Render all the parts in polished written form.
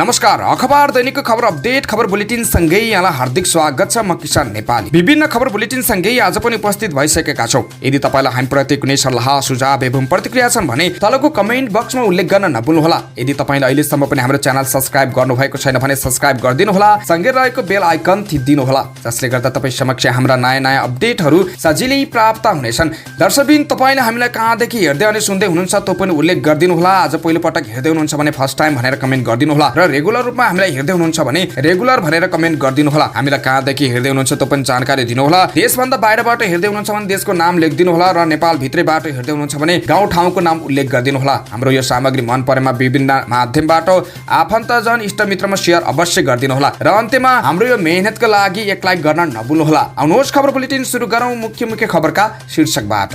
नमस्कार, अखबार दैनिकको खबर अपडेट खबर बुलेटिन सँगै यहाँलाई हार्दिक स्वागत छ। म किसान नेपाली विभिन्न खबर बुलेटिन सँगै आज पनि उपस्थित भइसकेका छौं। यदि तपाईलाई हामीप्रति कुनै सल्लाह सुझाव एवं प्रतिक्रिया छन् भने तलको कमेन्ट बक्समा उल्लेख गर्न नभुल्नुहोला। यदि तपाईले अहिलेसम्म पनि हाम्रो च्यानल सब्स्क्राइब गर्नुभएको छैन भने सब्स्क्राइब गरिदिनुहोला, सँगै रहेको बेल आइकन थिच्दिनुहोला, जसले गर्दा तपाई समक्ष हाम्रा नयाँ अपडेटहरू सजिलै प्राप्त हुनेछन्। दर्शकबिन तपाईले हामीलाई कहाँदेखि हेर्दै अनि सुन्दै हुनुहुन्छ त्यो पनि उल्लेख गरिदिनुहोला। आज पहिलो पटक हेर्दै हुनुहुन्छ भने फर्स्ट टाइम भनेर कमेन्ट गरिदिनुहोला र रेगुलर रूपमा हामीलाई हेर्दै हुनुहुन्छ भने रेगुलर भनेर कमेन्ट गरिदिनुहोला। हामीलाई कहाँदेखि हेर्दै हुनुहुन्छ त्यो पनि जानकारी दिनुहोला। देशभन्दा बाहिरबाट हेर्दै हुनुहुन्छ भने देशको नाम लेखिदिनुहोला र नेपाल भित्रैबाट हेर्दै हुनुहुन्छ भने गाउँ ठाउँको नाम उल्लेख गरिदिनुहोला। हाम्रो यो सामग्री मन परेमा विभिन्न माध्यमबाट आफन्तजन इष्टमित्रमा सेयर अवश्य गरिदिनुहोला र अन्त्यमा हाम्रो यो मेहनतको लागि एक लाइक गर्न नभुल्नुहोला। आउनुहोस् खबर बुलेटिन सुरु गरौँ मुख्य खबरका शीर्षकबाट।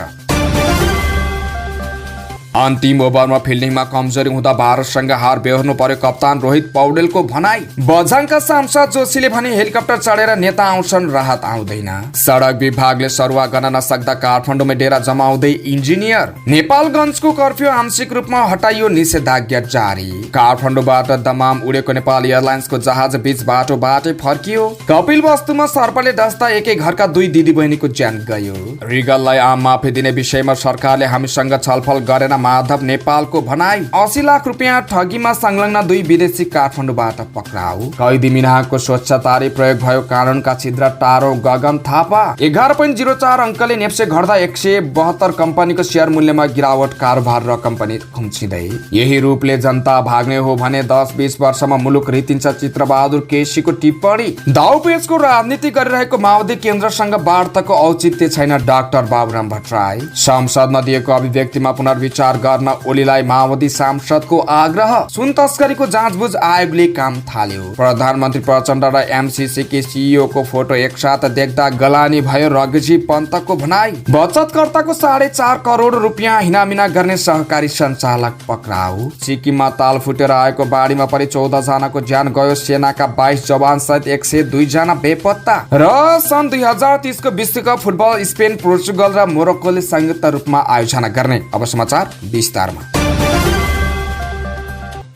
अन्तिम ओभरमा फिल्डिङमा कमजोरी हुँदा भारतसँग हार बेहोर्नु पर्यो कप्तान रोहित पौडेलको भनाई। बझाङका सांसद जोशीले भने हेलिकप्टर चढेर नेता आउँछन्, राहत आउँदैन। सडक विभागले सरुवा गर्न नसक्दा काठमाडौँमा डेरा जमाउँदै इन्जिनियर। नेपालगञ्जको कर्फ्यू आंशिक रूपमा हटाइयो, निषेधाज्ञा जारी। काठमाडौँबाट दमाम उडेको नेपाल एयरलाइन्सको जहाज बीच बाटोबाटै फर्कियो। कपिलवस्तुमा सर्पले डस्दा एकै घरका दुई दिदीबहिनीको ज्यान गयो। रिगललाई आम माफी दिने विषयमा सरकारले हामीसँग छलफल गरेन, माधव नेपालको भनाई। 80 लाख रुपियाँ ठगीमा संलग्न दुई विदेशी काठमाडौँबाट पक्राउ। कैदी मिनाको स्वच्छतारी प्रयोग भयो, कानूनका छिद्र टारो गगन थापा। 11.04 अङ्कले नेप्से घट्दा 172 कम्पनीको शेयर मूल्यमा गिरावट, कारोबार र कम्पनी खुम्चिँदै। यही रूपले जनता भाग्ने हो भने 10-20 वर्षमा मुलुक रितिन्छ, चित्रबहादुर केसीको टिप्पणी। दाउपेचको राजनीति गरिरहेको माओवादी केन्द्रसँग वार्ताको औचित्य छैन, डाक्टर बाबुराम भट्टराई। संसदमा दिएको अभिव्यक्तिमा पुनर्विचार गर्न ओलीलाई माओवादी सांसदको आग्रह। सुन तस्करीको जाँचबुझ आयोगले काम थाल्यो। प्रधानमन्त्री प्रचण्ड र एमसीसी के सीईओ को फोटो एकसाथ देख्दा गलानी भयो, रगजी पन्तको भनाई। बचतकर्ताको 4.5 करोड रुपियाँ हिनामिना गर्ने सहकारी सञ्चालक पक्राउ। सिक्किममा ताल फुटेर आएको बाढीमा परि 14 जनाको ज्यान गयो, सेनाका 22 जवान सहित 102 जना बेपत्ता। र सन् 2030 को विश्वकप फुटबल स्पेन, पोर्चुगल र मोरक्कोले संयुक्त रूपमा आयोजना गर्ने। अब समाचार विस्तारमा।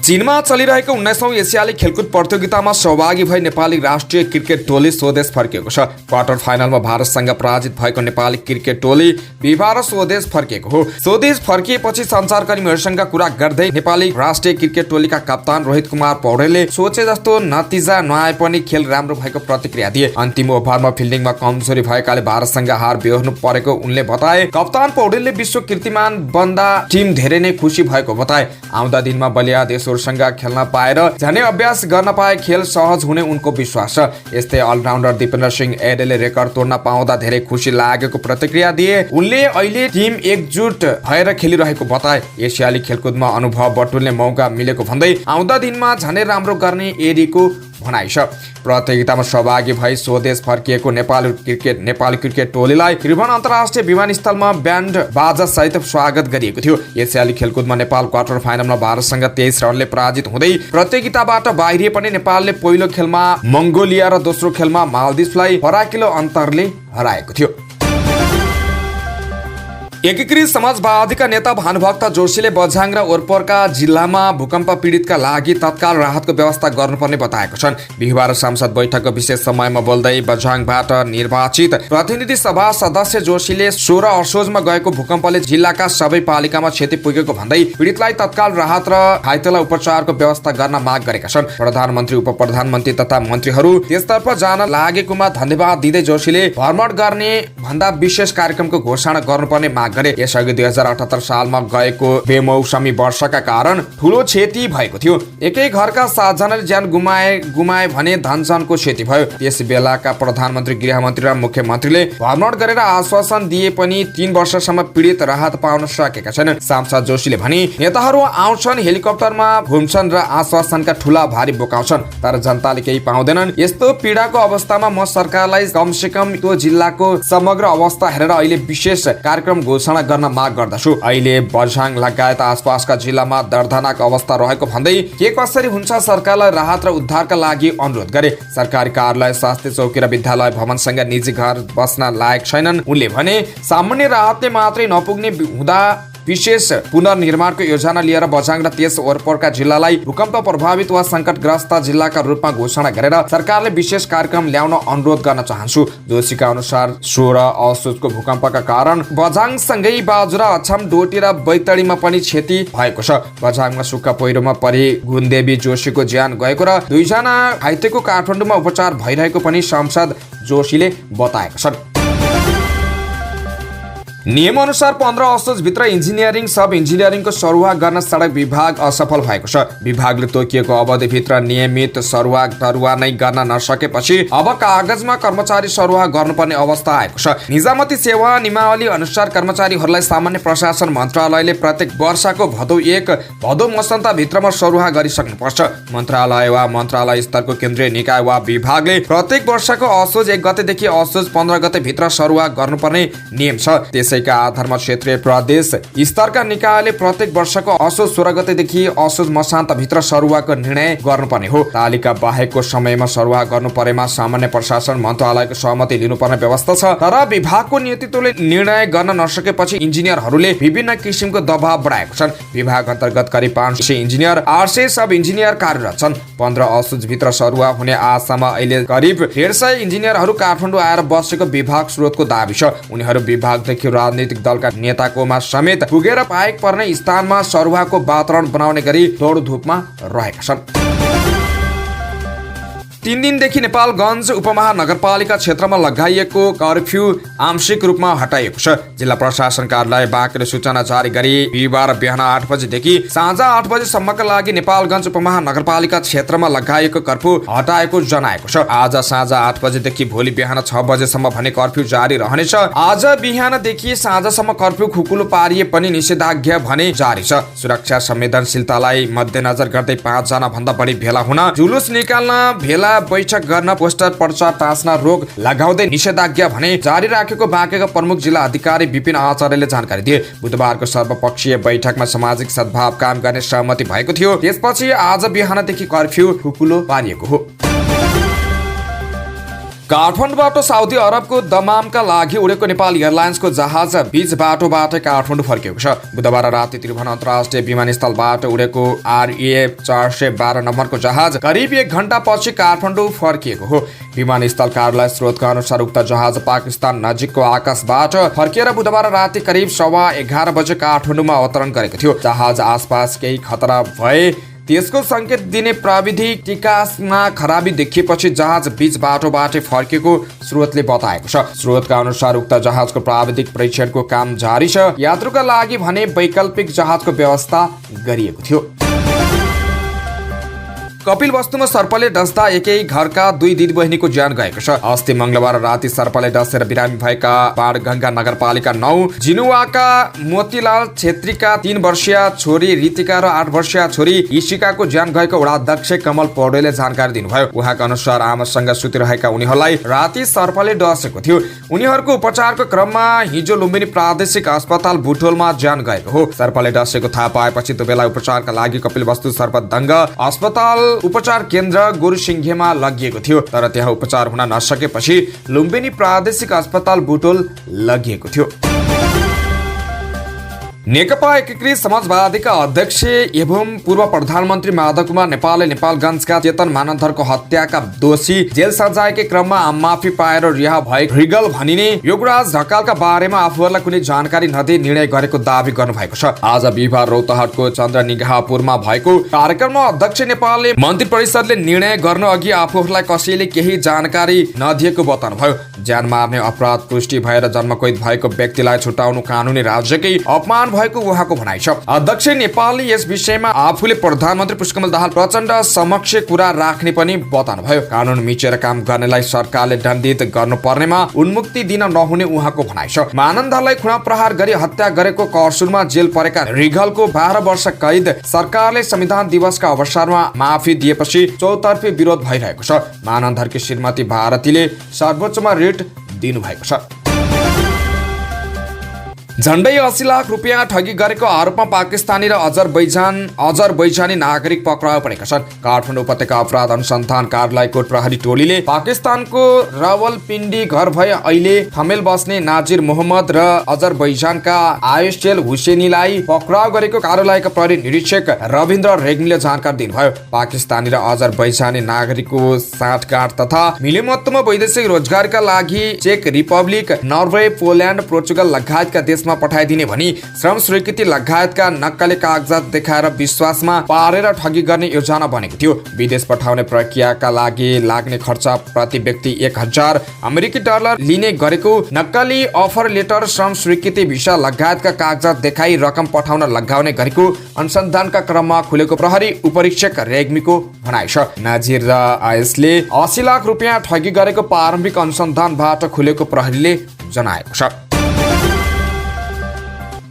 चीनमा चलिरहेको 19औं एसियाली खेलकुद प्रतियोगितामा सहभागी भई नेपाली राष्ट्रिय क्रिकेट टोली स्वदेश फर्किएको छ। क्वार्टर फाइनलमा भारतसँग पराजित भएको नेपाली क्रिकेट टोली बिहिबार स्वदेश फर्किएको हो। स्वदेश फर्किएपछि सञ्चारकर्मीहरूसँग कुरा गर्दै नेपाली राष्ट्रिय क्रिकेट टोलीका कप्तान रोहित कुमार पौडेलले सोचे जस्तो नतिजा नआए पनि खेल राम्रो भएको प्रतिक्रिया दिए। अन्तिम ओभरमा फिल्डिङमा कमजोरी भएकाले भारतसँग हार बेहोर्नु परेको उनले बताए। कप्तान पौडेलले विश्व कीर्तिमान बन्दा टिम धेरै नै खुसी भएको बताए। आउँदा दिनमा बलिया देश सँग खेल्न पाएर झनै अभ्यास गर्न पाए खेल सहज हुने उनको विश्वास छ। यस्तै अलराउन्डर दिपेन्द्र सिंह एडेले रेकर्ड तोड्न पाउँदा धेरै खुसी लागेको प्रतिक्रिया दिए। उनले अहिले टिम एकजुट भएर खेलिरहेको बताए। एसियाली खेलकुदमा अनुभव बटुल्ने मौका मिलेको भन्दै आउँदा दिनमा झनै राम्रो गर्ने एडीको भनाइ छ। प्रतियोगितामा सहभागी भई स्वदेश फर्किएको नेपाली क्रिकेट टोलीलाई त्रिभुवन अन्तर्राष्ट्रिय विमानस्थलमा ब्यान्ड बाजा सहित स्वागत गरिएको थियो। एसियाली खेलकुदमा नेपाल क्वार्टर फाइनलमा भारतसँग 23 रनले पराजित हुँदै प्रतियोगिताबाट बाहिरिए पनि नेपालले पहिलो खेलमा मङ्गोलिया र दोस्रो खेलमा मालदिभ्सलाई फराकिलो अन्तरले हराएको थियो। एकीकृत समाजवादीका नेता भानुभक्त जोशीले बझाङ र ओरपरका जिल्लामा भूकम्प पीडितका लागि तत्काल राहतको व्यवस्था गर्नुपर्ने बताएको छन्। बिहिबार संसद बैठकको विशेष समयमा बोल्दै बझाङबाट निर्वाचित प्रतिनिधि सभा सदस्य जोशीले 16 असोजमा गएको भूकम्पले जिल्लाका सबै पालिकामा क्षति पुगेको भन्दै पीडितलाई तत्काल राहत र घाइतेलाई उपचारको व्यवस्था गर्न माग गरेका छन्। प्रधानमन्त्री, उप प्रधानमन्त्री तथा मन्त्रीहरू त्यसतर्फ जान लागेकोमा धन्यवाद दिँदै जोशीले भ्रमण गर्ने भन्दा विशेष कार्यक्रमको घोषणा गर्नुपर्ने माग गरे। यसअघि 2078 सालमा गएको बेमौसमी वर्षाका कारण ठूलो क्षति भएको थियो। एकै घरका 7 जनाले ज्यान गुमाए भने धनजनको क्षति भयो। त्यस बेलाका प्रधानमन्त्री, गृहमन्त्री र मुख्यमन्त्रीले भ्रमण गरेर आश्वासन दिए पनि 3 वर्षसम्म पीडित राहत पाउन सकेका छैनन्। सांसद जोशीले भने नेताहरू आउँछन्, हेलिकप्टरमा घुम्छन् र आश्वासनका ठूला भारी बोकाउँछन्, तर जनताले केही पाउँदैनन्। यस्तो पीडाको अवस्थामा म सरकारलाई कमसेकम त्यो जिल्लाको समग्र अवस्था हेरेर अहिले विशेष कार्यक्रम घोषणा गर्न माग गर्दछु। अहिले बझाङ लगायत आसपासका जिल्लामा दर्दनाक अवस्था रहेको भन्दै के कसरी हुन्छ सरकारलाई राहत र उद्धारका लागि अनुरोध गरे। सरकारी कार्यालय, स्वास्थ्य चौकी र विद्यालय भवनसँग निजी घर बस्न लायक छैनन्। उनले भने सामान्य राहतले मात्रै नपुग्ने हुँदा विशेष पुनर्निर्माणको योजना लिएर बझाङ र त्यस वरपरका जिल्लालाई भूकम्प प्रभावित वा संकटग्रस्त जिल्लाका रूपमा घोषणा गरेर सरकारले विशेष कार्यक्रम ल्याउन अनुरोध गर्न चाहन्छु। जोशीका अनुसार 16 असोजको भूकम्पका कारण बझाङसँगै बाजुरा, अछाम, डोटी र बैतडीमा पनि क्षति भएको छ। बझाङमा सुक्खा पहिरोमा परि गुणदेवी जोशीको ज्यान गएको र 2 जना घाइतेको काठमाडौँमा उपचार भइरहेको पनि सांसद जोशीले बताएका छन्। नियम अनुसार 15 असोज भित्र इन्जिनियरिङ सब इन्जिनियरिङको सरुवा गर्न सडक विभाग असफल भएको छ। विभागले तोकिएको अवधिभित्र नियमित सरुवा टरुवा नै गर्न नसकेपछि अब कागजमा कर्मचारी सरुवा गर्नुपर्ने अवस्था आएको छ। निजामती सेवा नियमावली अनुसार कर्मचारीहरूलाई सामान्य प्रशासन मन्त्रालयले प्रत्येक वर्षको भदौ 1 भदौ मसन्ता भित्रमा सरुवा गरिसक्नुपर्छ। मन्त्रालय वा मन्त्रालय स्तरको केन्द्रीय निकाय वा विभागले प्रत्येक वर्षको असोज 1 गतेदेखि असोज 15 गते भित्र सरुवा गर्नुपर्ने नियम छ। त्यसैका आधारमा क्षेत्रीय प्रदेश स्तरका निकायले प्रत्येक वर्षको असोज 16 गतेदेखि असोज मसान्त भित्र सरुवाको निर्णय गर्नुपर्ने हो। तालिका बाहेकको समयमा सरुवा गर्नु परेमा सामान्य प्रशासन मन्त्रालयको सहमति लिनुपर्ने व्यवस्था छ। तर विभागको नेतृत्वले निर्णय गर्न नसकेपछि इन्जिनियरहरूले विभिन्न किसिमको दबाव बढाएको छन्। विभाग अन्तर्गत करिब 500 इन्जिनियर 800 सब इन्जिनियर कार्यरत छन्। 15 असोज भित्र सरुवा हुने आशामा अहिले करिब 150 इन्जिनियरहरू काठमाडौँ आएर बसेको विभाग स्रोतको दाबी छ। उनीहरू विभागदेखि राजनीतिक दलका नेताकोमा समेत पुगेर पाएक पर्ने स्थानमा सरुवाको वातावरण बनाउने गरी दौडधुपमा रहेका छन्। 3 दिनदेखि नेपालगञ्ज उपमहानगरपालिका क्षेत्रमा लगाइएको कर्फ्यू आंशिक रूपमा हटाइएको छ। जिल्ला प्रशासन कार्यालय बाँकेले सूचना जारी गरी बिहिबार बिहान 8 बजेदेखि साँझ 8 बजेसम्मका लागि नेपालगञ्ज उपमहानगरपालिका क्षेत्रमा लगाइएको कर्फ्यू हटाएको जनाएको छ। आज साँझ 8 बजेदेखि भोलि बिहान 6 बजेसम्म भने कर्फ्यू जारी रहनेछ। आज बिहानदेखि साँझसम्म कर्फ्यू खुकुलो पारिए पनि निषेधाज्ञा भने जारी छ। सुरक्षा संवेदनशीलतालाई मध्यनजर गर्दै 5 जना भन्दा बढी भेला हुन, जुलुस निकाल्न, भेला बैठक गर्न, पोस्टर पर्चा टाँस्न रोक लगाउँदै निषेधाज्ञा भने जारी राखेको बाँकेका प्रमुख जिल्ला अधिकारी विपिन आचार्यले जानकारी दिए। बुधबारको सर्वपक्षीय बैठकमा सामाजिक सद्भाव काम गर्ने सहमति भएको थियो। त्यसपछि आज बिहानदेखि कर्फ्यू खुकुलो पारिएको हो। काठमाडौँबाट साउदी अरबको दमामका लागि उडेको नेपाल एयरलाइन्सको जहाज बीच बाटोबाट काठमाडौँ फर्किएको छ। बुधबार राति त्रिभुवन अन्तर्राष्ट्रिय विमानस्थलबाट उडेको RA 412 नम्बरको जहाज करिब 1 घण्टा पछि काठमाडौँ फर्किएको हो। विमानस्थल कार्यालय स्रोतका अनुसार उक्त जहाज पाकिस्तान नजिकको आकाशबाट फर्किएर बुधबार राति करिब 11:15 बजे काठमाडौँमा अवतरण गरेको थियो। जहाज आसपास केही खतरा भए त्यसको संकेत दिने प्राविधिक टिकासमा खराबी देखिएपछि जहाज बीच बाटोबाट फर्केको स्रोतले बताएको छ। स्रोतका अनुसार उक्त जहाजको प्राविधिक परीक्षणको काम जारी छ। यात्रुका लागि भने वैकल्पिक जहाजको व्यवस्था गरिएको थियो। कपिलवस्तुमा सर्पले डस्दा एकै घरका 2 दिदीबहिनीको ज्यान गएको छ। अस्ति मंगलबार राति सर्पले डसेर बिरामी भएका बाणगंगा नगरपालिका 9 जिनुवाका मोतीलाल छेत्रीका 3 वर्षीय छोरी रितिका र 8 वर्षीय छोरी इशिकाको ज्यान गएको वडाध्यक्ष कमल पौडेलले जानकारी दिनुभयो। उहाँका अनुसार आमासँग सुतिरहेका उनीहरूलाई राति सर्पले डसेको थियो। उनीहरूको उपचारको क्रममा हिजो लुम्बिनी प्रादेशिक अस्पताल बुटोलमा ज्यान गएको हो। सर्पले डसेको थाहा पाएपछि दुबैलाई उपचारका लागि कपिलवस्तु सर्पदङ्ग अस्पताल उपचार केन्द्र गुरुसिंघेमा लगिएको थियो। तर त्यहाँ उपचार हुन नसकेपछि लुम्बिनी प्रादेशिक अस्पताल बुटोल लगिएको थियो। नेकपा एकीकृत समाजवादीका अध्यक्ष एवं पूर्व प्रधानमन्त्री माधव कुमार नेपालले नेपालगञ्जका चेतन मानन्धरको हत्याका दोषी जेल सजायकै क्रममा माफी पाएर रिहा भए रिगल भनिने योगराज ढकालका बारेमा आफूहरूलाई कुनै जानकारी नदिई निर्णय गरेको दावी गर्नुभएको छ। आज बिहिबार रौतहटको चन्द्रनिगाहपुरमा भएको कार्यक्रममा अध्यक्ष नेपालले मन्त्री परिषदले निर्णय गर्न अघि आफूहरूलाई कसैले केही जानकारी नदिएको बताउनुभयो। ज्यान मार्ने अपराध पुष्टि भएर जन्मकैद भएको व्यक्तिलाई छुटाउनु कानुनी राज्यकै अपमान भएको उहाँको भनाइ छ। अध्यक्ष नेपालले यस विषयमा आफूले प्रधानमन्त्री पुष्पकमल दाहाल प्रचण्ड समक्ष कुरा राख्ने पनि बताउनुभयो। कानुन मिचेर काम गर्नेलाई सरकारले दण्डित गर्नुपर्नेमा उन्मुक्ति दिन नहुने उहाँको भनाइ छ। मानन्धरलाई खुना प्रहार गरी हत्या गरेको कसुरमा जेल परेका रिगलको 12 वर्ष कैद सरकारले संविधान दिवसका अवसरमा माफी दिएपछि चौतर्फी विरोध भइरहेको छ। मानन्धरकी श्रीमती भारतीले सर्वोच्चमा रिट दिनुभएको छ। झण्डै 80 लाख रुपियाँ ठगी गरेको आरोपमा पाकिस्तानी र अजरबैजानी नागरिक पक्राउ परेका छन्। काठमाडौँ उपत्यका अपराध अनुसन्धान कार्यालयको प्रहरी टोलीले पाकिस्तानको रावलपिण्डी घर भए अहिले थमेल बस्ने नाजिर मोहम्मद र अजरबैजानका आयसेल हुसेनीलाई पक्राउ गरेको कार्यालयका प्रहरी निरीक्षक रविन्द्र रेग्मीले जानकारी दिनुभयो। पाकिस्तानी र अजरबैजानी नागरिकको साँठगाँठ तथा मिलेमत्तमा वैदेशिक रोजगारका लागि चेक रिपब्लिक, नर्वे, पोल्यान्ड, पोर्चुगल लगायतका देशमा पठाइदिने भनी श्रम स्वीकृति लगायतका नक्कली कागजात देखाएर विश्वासमा पारेर ठगी गर्ने योजना बनेको थियो। विदेश पठाउने प्रक्रियाका लागि लाग्ने खर्च प्रति व्यक्ति 1000 अमेरिकी डलर लिने गरेको नक्कली अफर लेटर, श्रम स्वीकृति, भिसा लगायतका कागजात देखाई रकम पठाउन लगाउने गरेको अनुसन्धानका क्रममा खुलेको प्रहरी उपरीक्षक रेग्मीको भनाइ छ। नाजिर र आयसले 80 लाख रुपियाँ ठगी गरेको प्रारम्भिक अनुसन्धानबाट खुलेको प्रहरीले जनाएको छ।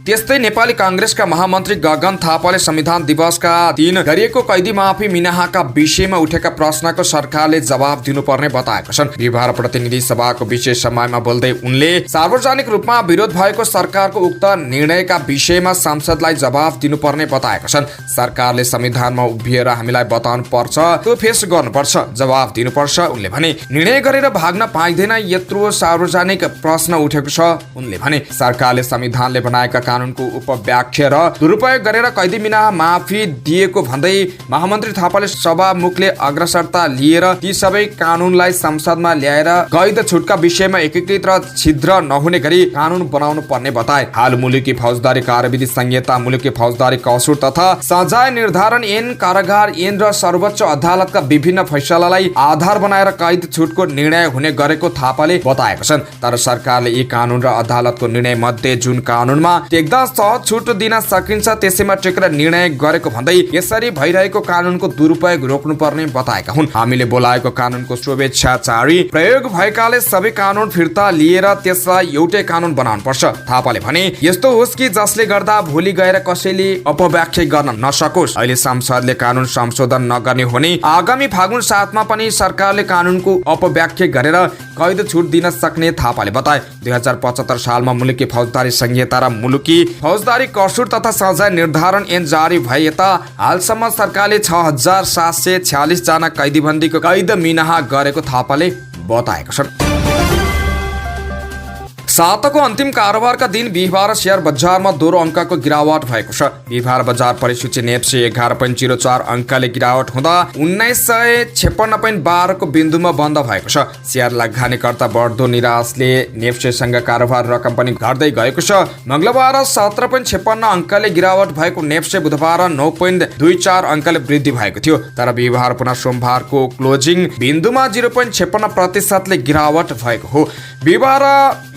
त्यस्तै नेपाली कांग्रेसका महामन्त्री गगन थापाले संविधान दिवसका दिन गरिएको कैदी माफी मिनाहाका विषयमा उठेका प्रश्नको सरकारले जवाब दिनुपर्ने बताएका छन्। बिहार प्रतिनिधि सभाको विशेष समयमा बोल्दै उनले सार्वजनिक रूपमा विरोध भएको सरकारको उक्त निर्णयका विषयमा सांसदलाई जवाब दिनुपर्ने बताएका छन्। सरकारले संविधानमा उभिएर हामीलाई बताउनु पर्छ, त्यो फेस गर्नुपर्छ, जवाब दिनुपर्छ उनले भने। निर्णय गरेर भाग्न पाइँदैन, यत्रो सार्वजनिक प्रश्न उठेको छ उनले भने। सरकारले संविधानले बनाएका कानुनको उपव्याख्या र दुरुपयोग गरेर कैदी मिनाहा माफी दिएको भन्दै महामन्त्री थापाले सभामुखले अग्रसरता लिएर ती सबै कानुनलाई संसदमा ल्याएर कैद छुटका विषयमा एकीकृत र छिद्र नहुने गरी कानुन बनाउनु पर्ने बताए। हाल मुलुकी फौजदारी कार्यविधि संहिता, मुलुकी फौजदारी कसुर तथा सजाय निर्धारण ऐन, कारागार ऐन र सर्वोच्च अदालतका विभिन्न फैसलालाई आधार बनाएर कैद छुटको निर्णय हुने गरेको थापाले बताएका छन्। तर सरकारले यी कानुन र अदालतको निर्णय मध्ये जुन कानुनमा टेक्दा सहज छुट दिन सकिन्छ त्यसैमा टेकेर निर्णय गरेको भन्दै यसरी भइरहेको कानुनको दुरुपयोग रोक्नुपर्ने बताएका हुन्। हामीले बोलाएको कानुनको स्वेच्छाचारी प्रयोग भएकाले सबै कानुन फिर्ता लिएर त्यसलाई एउटै कानुन बनाउनु पर्छ। थापाले भने यस्तो होस् कि जसले गर्दा भोलि गएर कसैले अपव्याख्या गर्न नसकोस्। अहिले संसदले कानुन संशोधन नगर्ने हुने आगामी फागुन 7 मा पनि सरकारले कानुनको अपव्याख्या गरेर कैद छुट दिन सक्ने थापाले बताए। 2075 सालमा मुलुकी फौजदारी संहिता र मुलुकी फौजदारी कसुर तथा सजाय निर्धारण ऐन जारी भए यता हालसम्म सरकारले 6746 जना कैदीबन्दीको कैद मिनाहा गरेको थापाले बताएका छन्। साताको अन्तिम कारोबारका दिन बिहिबार शेयर बजारमा दोहोरो अङ्कको गिरावट भएको छ। बिहिबार बजार परिसूची नेप्से 11.04 अङ्कले गिरावट हुँदा 1956.12 को बिन्दुमा बन्द भएको छ। शेयर लगानीकर्ता बढ्दो निराशले नेप्सेसँग कारोबार रकम पनि घट्दै गएको छ। मंगलबार 17.56 अङ्कले गिरावट भएको नेप्से बुधबार 9.24 अङ्कले वृद्धि भएको थियो। तर बिहिबार पुनः सोमबारको क्लोजिङ बिन्दुमा 0.56% गिरावट भएको हो। बिहिबार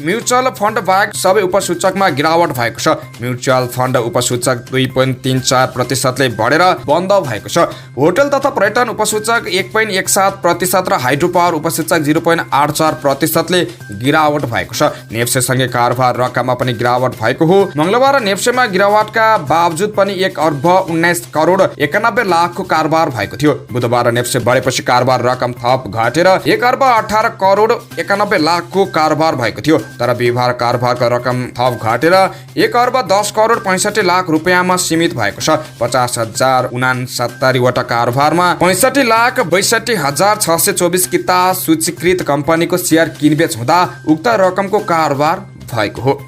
म्युचुअल फन्ड बाहेक सबै उपसूचकमा गिरावट भएको छ। म्युचुअल फन्ड उपसूचक 2.34% बढेर बन्द भएको छ। होटल तथा पर्यटन उपसूचक 1.17% र हाइड्रो पावर उपसूचक 0.84% गिरावट भएको छ। नेप्सेसँगै कारोबार रकममा पनि गिरावट भएको हो। मंगलबार नेप्सेमा गिरावटका बावजुद पनि 1 अर्ब 19 करोड 91 लाखको कारोबार भएको थियो। बुधबार नेप्से बढेपछि कारोबार रकम थप घटेर 1 अर्ब 18 करोड 91 लाखको कारोबार भएको थियो। तर बिहिबार कारोबारको रकम थप घटेर 1 अर्ब 10 करोड 65 लाख रुपियाँमा सीमित भएको छ। 50,069 वटा कारोबारमा 65,62,624 किता सूचीकृत कम्पनीको शेयर किनबेच हुँदा उक्त रकमको कारोबार भएको हो।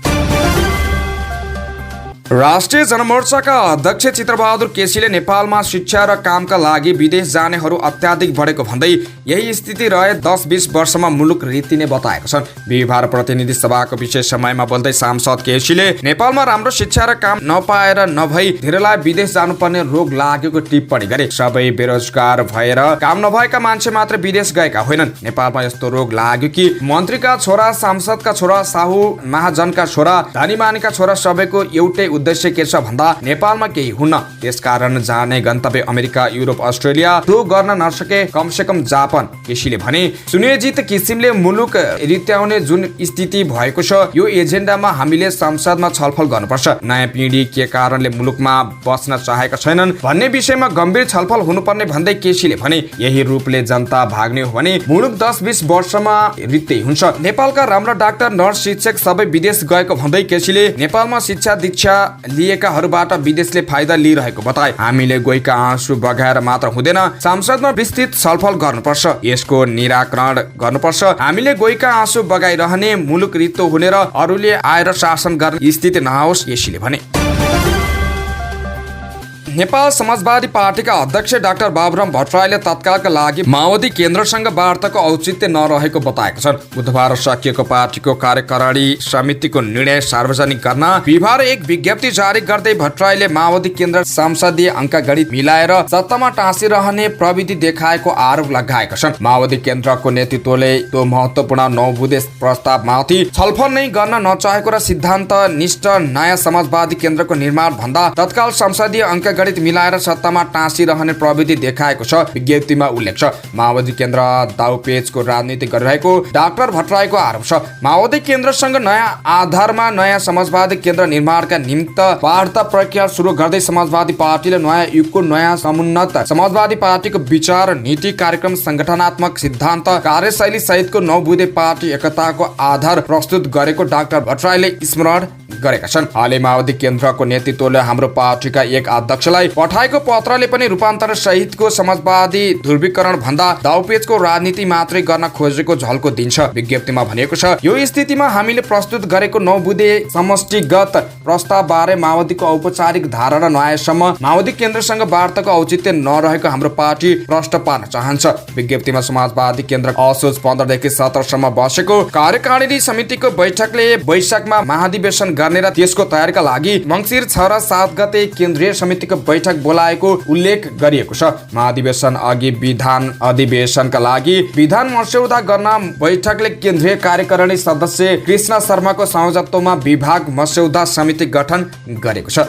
राष्ट्रिय जनमोर्चाका अध्यक्ष चित्रबहादुर केसीले नेपालमा शिक्षा र कामका लागि विदेश जानेहरू अत्याधिक बढेको भन्दै यही स्थिति रहे 10-20 वर्षमा मुलुक रीतिने बताएका छन्। बिहिबार प्रतिनिधि सभाको विशेष समयमा बोल्दै सांसद केसीले नेपालमा राम्रो शिक्षा र काम नपाएर नभई धेरैलाई विदेश जानुपर्ने रोग लागेको टिप्पणी गरे। सबै बेरोजगार भएर काम नभएका मान्छे मात्र विदेश गएका होइनन्। नेपालमा यस्तो रोग लाग्यो कि मन्त्रीका छोरा, सांसदका छोरा, साहु महाजनका छोरा, धनीमानीका छोरा सबैको एउटै उद्देश्य के छ भन्दा नेपालमा केही हुन्न। त्यसकारण जाने गन्तव्य अमेरिका, युरोप, अस्ट्रेलिया त्यो गर्न नसके कमसे कम जापान। केसीले भने सुनियोजित किसिमले मुलुक रित्याउने जुन स्थिति भएको छ यो एजेन्डामा हामीले संसदमा छलफल गर्नुपर्छ। नयाँ पिढी के कारणले मुलुकमा बस्न चाहेका छैनन् भन्ने विषयमा गम्भीर छलफल हुनुपर्ने भन्दै केसीले भने यही रूपले जनता भाग्ने हो भने मुलुक 10-20 वर्षमा रित्तै हुन्छ। नेपालका राम्रा डाक्टर, नर्स, शिक्षक सबै विदेश गएको भन्दै केसीले नेपालमा शिक्षा दीक्षा लिएकाहरूबाट विदेशले फाइदा लिइरहेको बताए। हामीले गएका आँसु बगाएर मात्र हुँदैन, संसदमा विस्तृत छलफल गर्नुपर्छ, यसको निराकरण गर्नुपर्छ। हामीले गएका आँसु बगाइरहने मुलुक रित्तो हुने र अरूले आएर शासन गर्ने स्थिति नहोस्, केसीले भने। नेपाल समाजवादी पार्टीका अध्यक्ष डाक्टर बाबुराम भट्टराईले तत्कालका लागि माओवादी केन्द्रसँग वार्ताको औचित्य नरहेको बताएका छन्। बुधबार सकिएको पार्टीको कार्यकारिणी समितिको निर्णय सार्वजनिक गर्न बिहिबार एक विज्ञप्ति जारी गर्दै भट्टराईले माओवादी केन्द्र संसदीय अङ्कगणित मिलाएर सत्तामा टाँसिरहने प्रविधि देखाएको आरोप लगाएका छन्। माओवादी केन्द्रको नेतृत्वले त्यो महत्वपूर्ण 9 बुँदे प्रस्तावमाथि छलफल नै गर्न नचाहेको र सिद्धान्त निष्ठ नयाँ समाजवादी केन्द्रको निर्माण भन्दा तत्काल संसदीय अङ्कगणित मिलाएर सत्तामा टाँसिरहने प्रविधि देखाएको छ। विज्ञप्तिमा उल्लेख छ, माओवादी केन्द्र दाउपेचको राजनीति गरिरहेको डाक्टर भट्टराईको आरोप छ। माओवादी केन्द्रसँग नयाँ आधारमा नयाँ समाजवादी केन्द्र निर्माणका निमित्त वार्ता प्रक्रिया सुरु गर्दै समाजवादी पार्टीले नयाँ युगको नयाँ समुन्नत समाजवादी पार्टीको विचार, नीति, कार्यक्रम, संगठनात्मक सिद्धान्त, कार्यशैली सहितको 9 बुँदे पार्टी एकताको आधार प्रस्तुत गरेको डाक्टर भट्टराईले स्मरण गरेका छन्। हालै माओवादी केन्द्रको नेतृत्वले हाम्रो पार्टीका एक अध्यक्षलाई पठाएको पत्रले पनि रूपान्तरण सहितको समाजवादी ध्रुवीकरण भन्दा दाउपेचको राजनीति मात्रै गर्न खोजेको झल्को दिन्छ। विज्ञप्तिमा भनेको छ, यो स्थितिमा हामीले प्रस्तुत गरेको 9 बुँदे समष्टिगत प्रस्ताव बारे माओवादीको औपचारिक धारणा नआएसम्म माओवादी केन्द्रसँग वार्ताको औचित्य नरहेको हाम्रो पार्टी प्रश्न पार्न चाहन्छ। विज्ञप्तिमा समाजवादी केन्द्र असोज 15 देखि 17 सम्म बसेको कार्यकारिणी समितिको बैठकले वैशाखमा महाधिवेशन गर्ने र त्यसको तयारीका लागि मङ्सिर 6 र 7 गते केन्द्रीय समितिको बैठक बोलाएको उल्लेख गरिएको छ। महाधिवेशन अघि विधान अधिवेशनका लागि विधान मस्यौदा गर्न बैठकले केन्द्रीय कार्यकारिणी सदस्य कृष्ण शर्माको संयोजकत्वमा विभाग मस्यौदा समिति गठन गरेको छ।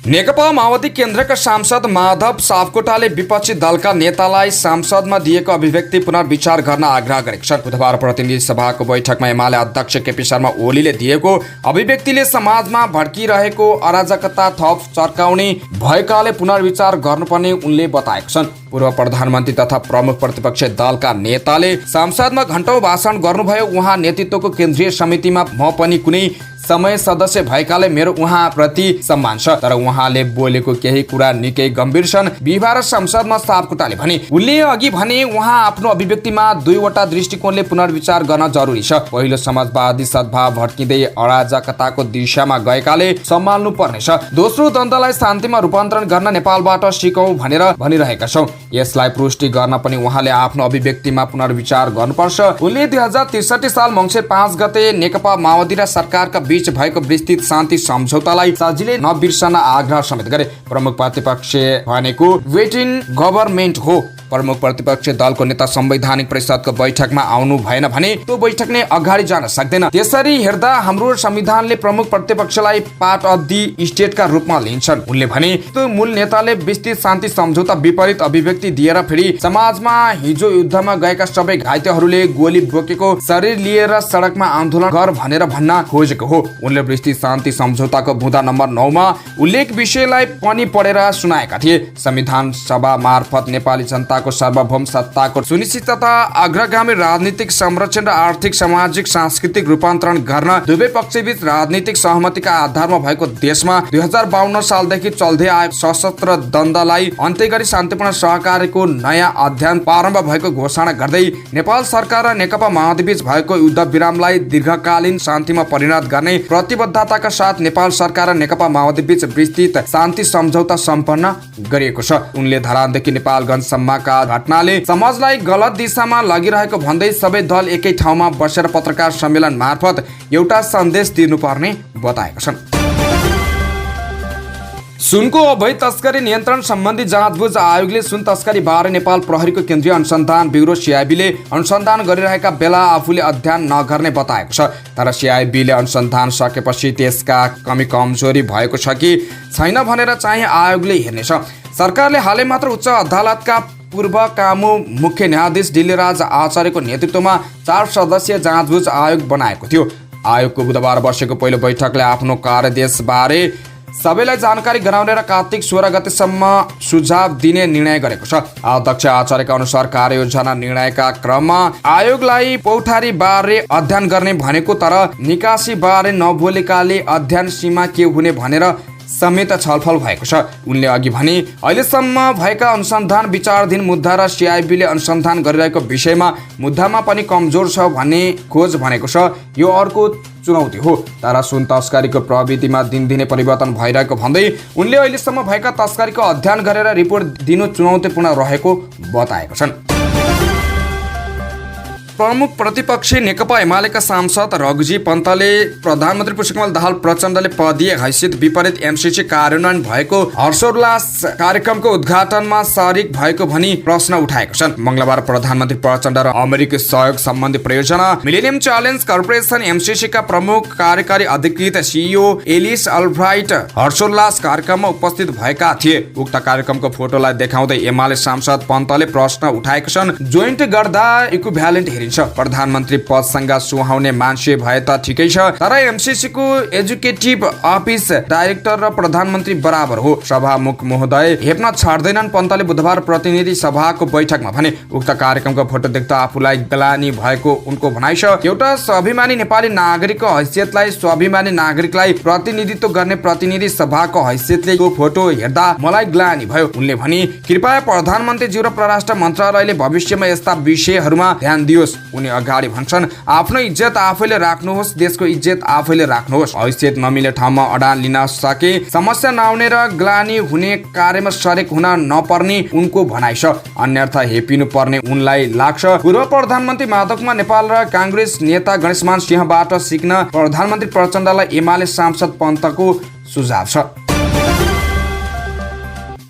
नेकपा माओवादी केन्द्रका सांसद माधव सापकोटाले विपक्षी दलका नेतालाई संसदमा दिएको अभिव्यक्ति पुनर्विचार गर्न आग्रह गरेका छन्। बुधबार प्रतिनिधि सभाको बैठकमा एमाले अध्यक्ष केपी शर्मा ओलीले दिएको अभिव्यक्तिले समाजमा भड्किरहेको अराजकता थप चर्काउने भएकाले पुनर्विचार गर्नुपर्ने उनले बताएका छन्। पूर्व प्रधानमन्त्री तथा प्रमुख प्रतिपक्ष दलका नेताले संसदमा घण्टौं भाषण गर्नुभयो। उहाँ नेतृत्वको केन्द्रीय समितिमा म पनि कुनै समय सदस्य भएकाले मेरो उहाँ प्रति सम्मान छ, तर उहाँले बोलेको केही कुरा निकै गम्भीर छन्, बिहिबार संसदमा सापकोटाले भने। उनले अघि भने उहाँ आफ्नो अभिव्यक्तिमा 2 वटा दृष्टिकोणले पुनर्विचार गर्न जरुरी छ। पहिलो, समाजवादी सद्भाव भड्किँदै अराजकताको दिशामा गएकाले सम्हाल्नु पर्नेछ। दोस्रो, द्वन्द्वलाई शान्तिमा रूपान्तरण गर्न नेपालबाट सिकौं भनेर भनिरहेका छौं। यसलाई पुष्टि गर्न पनि उहाँले आफ्नो अभिव्यक्तिमा पुनर्विचार गर्नुपर्छ। उनले 2063 साल मङ्सिर 5 गते नेकपा माओवादी र सरकारका बीच भएको विस्तृत शान्ति सम्झौतालाई सजिलै नबिर्सन आग्रह समेत गरे। प्रमुख प्रतिपक्ष भनेको वेटिङ गभर्नमेन्ट हो। प्रमुख प्रतिपक्ष दलको नेता संवैधानिक परिषदको बैठकमा आउनु भएन भने त्यो बैठक नै अगाडि जान सक्दैन। त्यसरी हेर्दा हाम्रो संविधानले प्रमुख प्रतिपक्षलाई पार्ट अफ दि स्टेटका रूपमा लिन्छन्। उनले भने त्यो मूल नेताले विस्तृत शान्ति सम्झौता विपरीत अभिव्यक्ति दिएर फेरि समाजमा हिजो युद्धमा गएका सबै घाइतेहरूले गोली बोकेको शरीर लिएर सडकमा आन्दोलन गर भनेर भन्न खोजेको हो। उनले विस्तृत शान्ति सम्झौताको बुँदा नम्बर 9 मा उल्लेख विषयलाई पनि पढेर सुनाएका थिए। संविधान सभा मार्फत नेपाली जनता को सार्वभौम सत्ताको सुनिश्चितता, अग्रगामी राजनीतिक संरक्षण र आर्थिक, सामाजिक, सांस्कृतिक रूपान्तरण गर्न दुवै पक्षबीच राजनीतिक सहमतिका आधारमा भएको देशमा 2052 सालदेखि चल्दै आएको सशस्त्र द्वन्द्वलाई अन्त्य गरी शान्तिपूर्ण सहकार्यको नयाँ अध्ययन प्रारम्भ भएको घोषणा गर्दै नेपाल सरकार र नेकपा माओवादीबीच भएको युद्ध विरामलाई दीर्घकालीन शान्तिमा परिणत गर्ने प्रतिबद्धताका साथ नेपाल सरकार र नेकपा माओवादीबीच विस्तृत शान्ति सम्झौता सम्पन्न गरिएको छ। उनले धरानदेखि नेपालगञ्जसम्मका घटनाले समाजलाई गलत दिशामा लगिरहेको भन्दै सबै दल एकै ठाउँमा बसेर पत्रकार सम्मेलन मार्फत एउटा सन्देश दिनुपर्ने बताएका छन्। सुनको अवैध तस्करी नियन्त्रण सम्बन्धी जाँचबुझ आयोगले सुन तस्करी बारे नेपाल प्रहरीको केन्द्रीय अनुसन्धान ब्युरो सिआइबीले अनुसन्धान गरिरहेका बेला आफूले अध्ययन नगर्ने बताएको छ। तर सिआइबीले अनुसन्धान सकेपछि त्यसका कमी कमजोरी भएको छ कि छैन भनेर चाहिँ आयोगले हेर्नेछ। सरकारले हालै मात्र उच्च अदालतका पूर्व कामु मुख्य न्यायाधीश डिल्लीराज आचार्यको नेतृत्वमा 4 सदस्यीय जाँचबुझ आयोग बनाएको थियो। आयोगको बुधबार बसेको पहिलो बैठकले आफ्नो कार्यदेशबारे सबैलाई जानकारी गराउने र कार्तिक 16 गतेसम्म सुझाव दिने निर्णय गरेको छ। अध्यक्ष आचार्यका अनुसार कार्ययोजना निर्णयका क्रममा आयोगलाई पौठारी बारे अध्ययन गर्ने भनेको तर निकासी बारे नबोलेकाले अध्ययन सीमा के हुने भनेर समेत छलफल भएको छ। उनले अघि भने अहिलेसम्म भएका अनुसन्धान विचाराधीन मुद्दा र सिआइबीले अनुसन्धान गरिरहेको विषयमा मुद्दामा पनि कमजोर छ भन्ने खोज भनेको छ। यो अर्को चुनौती हो। तर सुन तस्करीको प्रविधिमा दिनदिनै परिवर्तन भइरहेको भन्दै उनले अहिलेसम्म भएका तस्करीको अध्ययन गरेर रिपोर्ट दिनु चुनौतीपूर्ण रहेको बताएका छन्। प्रमुख प्रतिपक्षी नेकपा एमालेका सांसद रघुजी पन्तले प्रधानमन्त्री पुष्पकमल दाहाल प्रचण्डले पदीय हैसियत विपरीत एमसीसी कार्यान्वयन भएको हर्षोल्लास कार्यक्रमको उद्घाटनमा शारीक भएको भनी प्रश्न उठाएको छन्। मंगलबार प्रधानमन्त्री प्रचण्ड र अमेरिकी सहयोग सम्बन्धी परियोजना मिलेनियम च्यालेन्ज कर्पोरेसन एमसीसी का प्रमुख कार्यकारी अधिकृत सीईओ एलिस अल्ब्राइट हर्षोल्लास कार्यक्रममा उपस्थित भएका थिए। उक्त कार्यक्रमको फोटोलाई देखाउँदै एमाले सांसद पन्तले प्रश्न उठाएका छन्। जोइन्ट गर्दा इक्विभ्यालेन्ट प्रधानमन्त्री पदसँग सुहाउने मान्छे भए त ठिकै छ, तर एमसीसी को एजुकेटिभ अफिस डाइरेक्टर र प्रधानमन्त्री बराबर हो। सभामुख महोदय हेप्न छाड्दैनन् पन्तले बुधबार प्रतिनिधि सभाको बैठकमा भने। उक्त कार्यक्रमको फोटो देख्दा आफूलाई ग्लानि भएको उनको भनाइ छ। एउटा स्वाभिमानी नेपाली नागरिकको हैसियतलाई स्वाभिमानी नागरिकलाई प्रतिनिधित्व गर्ने प्रतिनिधि सभाको हैसियतले यो फोटो हेर्दा मलाई ग्लानि भयो। उनले भने कृपया प्रधानमन्त्रीज्यू र परराष्ट्र मन्त्रालयले भविष्यमा यस्ता विषयहरूमा ध्यान दियोस्। उनी अगाडि भन्छन्, आफ्नो इज्जत आफैले राख्नुहोस्, देशको इज्जत आफैले राख्नुहोस्। हैसियत नमिले ठाउँमा अडान लिन सके समस्या नआउने र ग्लानि हुने कार्यमा सरेक हुन नपर्ने उनको भनाइ छ। अन्यथा हेपिनु पर्ने उनलाई लाग्छ। पूर्व प्रधानमन्त्री माधवकुमार नेपाल र कांग्रेस नेता गणेशमान सिंहबाट सिक्न प्रधानमन्त्री प्रचण्डलाई एमाले सांसद पन्तको सुझाव छ।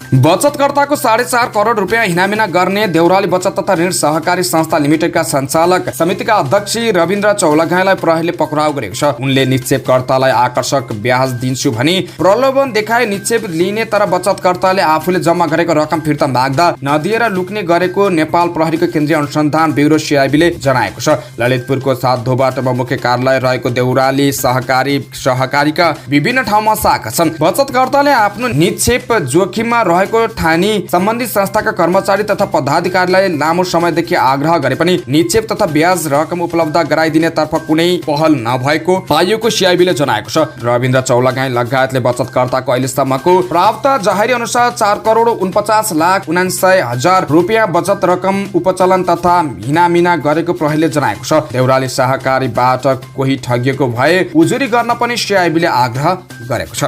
बचतकर्ताको 4.5 करोड रुपियाँ हिनामिना गर्ने देउराली बचत तथा ऋण सहकारी संस्था लिमिटेडका सञ्चालक समितिका अध्यक्ष रविन्द्र चौलागाईलाई प्रहरीले पक्राउ गरेको छ। उनले निक्षेपकर्तालाई आकर्षक ब्याज दिन्छु भनी प्रलोभन देखाए निक्षेप लिने तर बचतकर्ताले आफूले जम्मा गरेको रकम फिर्ता माग्दा नदिएर लुक्ने गरेको नेपाल प्रहरीको केन्द्रीय अनुसन्धान ब्युरो सिआइबीले जनाएको छ। ललितपुरको 7 धोबाटोमा मुख्य कार्यालय रहेको देउराली सहकारीका विभिन्न ठाउँमा शाखा छन्। बचतकर्ताले आफ्नो निक्षेप जोखिममा रहेको ठानी सम्बन्धित संस्थाका कर्मचारी तथा पदाधिकारीलाई लामो समयदेखि आग्रह गरे पनि निक्षेप तथा ब्याज रकम उपलब्ध गराइदिने तर्फ कुनै पहल नभएको पाइएको सिआइबीले जनाएको छ। रविन्द्र चौलागाई लगायतले बचतकर्ताको अहिलेसम्मको प्राप्त जाहेरी अनुसार 4 करोड 49,79,000 रुपियाँ बचत रकम उपचलन तथा हिनामिना गरेको प्रहरीले जनाएको छ। देउराली सहकारीबाट कोही ठगिएको भए उजुरी गर्न पनि सिआइबीले आग्रह गरेको छ।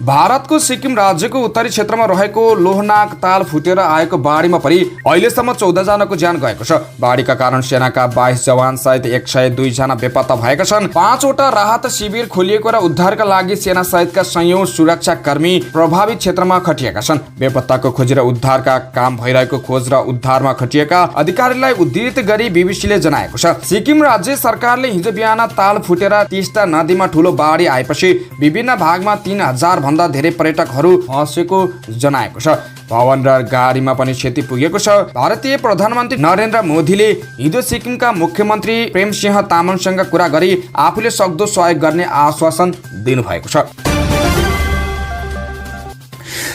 भारतको सिक्किम राज्यको उत्तरी क्षेत्रमा रहेको लोहनाक ताल फुटेर आएको बाढीमा परि अहिलेसम्म 14 जनाको ज्यान गएको छ। बाढीका कारण सेनाका 22 जवान सहित 102 जना बेपत्ता भएका छन्। 5 वटा राहत शिविर खोलिएको र उद्धारका लागि सेना सहितका संयौं सुरक्षा कर्मी प्रभावित क्षेत्रमा खटिएका छन्। बेपत्ताको खोजी र उद्धारका काम भइरहेको खोज र उद्धारमा खटिएका अधिकारीलाई उद्धृत गरी बीबीसीले जनाएको छ। सिक्किम राज्य सरकारले हिजो बिहान ताल फुटेर टिस्टा नदीमा ठूलो बाढी आएपछि विभिन्न भागमा 3000 भन्दा धेरै पर्यटकहरू फँसेको जनाएको छ। भवन र गाडीमा पनि क्षति पुगेको छ। भारतीय प्रधानमन्त्री नरेन्द्र मोदीले हिजो सिक्किमका मुख्यमन्त्री प्रेमसिंह तामाङसँग कुरा गरी आफूले सक्दो सहयोग गर्ने आश्वासन दिनुभएको छ।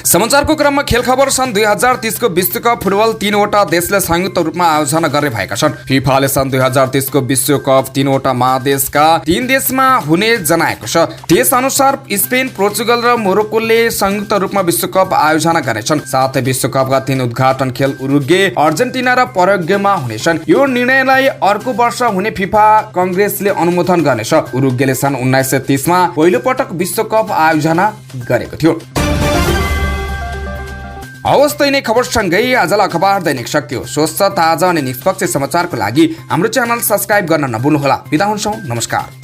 समाचारको क्रममा खेल खबर। सन् 2030 को विश्वकप फुटबल 3 वटा देशले संयुक्त रूपमा आयोजना गर्ने भएका छन्। फिफाले सन् 2030 को विश्वकप 3 वटा महादेशका 3 देशमा हुने जनाएको छ। त्यस अनुसार स्पेन, पोर्चुगल र मोरोक्कोले संयुक्त रूपमा विश्वकप आयोजना गर्नेछन्। साथै विश्वकपका 3 उद्घाटन खेल उरुग्वे, अर्जेन्टिना र पराग्वेमा हुनेछन्। यो निर्णयलाई अर्को वर्ष हुने फिफा कंग्रेसले अनुमोदन गर्नेछ। उरुग्वेले सन् 1930 मा पहिलो पटक विश्वकप आयोजना गरेको थियो। हवस् त यिनै खबरसँगै आजलाई अखबार दैनिक सकियो। स्वस्थ, ताजा अनि निष्पक्ष समाचारको लागि हाम्रो च्यानल सब्स्क्राइब गर्न नभुल्नुहोला। बिदा हुन्छौँ, नमस्कार।